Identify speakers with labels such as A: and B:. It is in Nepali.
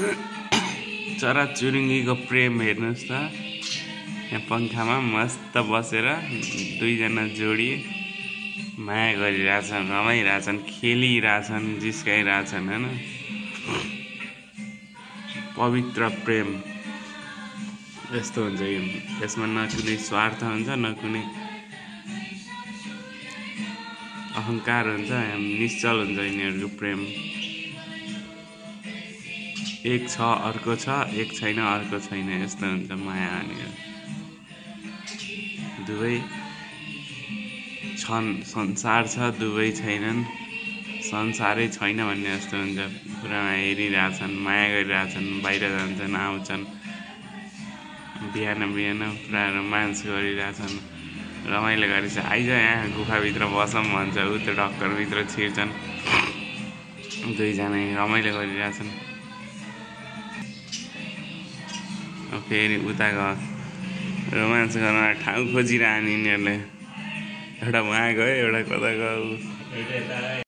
A: चराचुरुङ्गीको प्रेम हेर्नुहोस् त। यहाँ पंखामा मस्त बसेर दुईजना जोडी माया गरिरहेछन्, रमाइरहेछन्, खेलिरहेछन्, जिस्काइरहेछन् हैन। पवित्र प्रेम यस्तो हुन्छ। यसमा न कुनै स्वार्थ हुन्छ न कुनै अहंकार हुन्छ, निश्चल हुन्छ यिनीहरूको प्रेम। एक छ अर्को छ, एक छैन अर्को छैन, यस्तो हुन्छ माया भनेको। दुवै छन्, संसार छ, दुवै छैनन्, संसारै छैन भन्ने जस्तो हुन्छ। पुरा हेरिरहेछन्, माया गरिरहेछन्, बाहिर जान्छन् आउँछन्, बिहान बिहान पुरा रोमान्स गरिरहेछन्, रमाइलो गरेछ। आइज यहाँ गुफाभित्र बसौँ भन्छ, ऊ त्यो ढक्करभित्र छिर्छन्, दुईजना रमाइलो गरिरहेछन्। फेरि उता रोमान्स गर्न ठाउँ खोजिरहने यिनीहरूले। एउटा वहाँ गयो, एउटा कता गयो।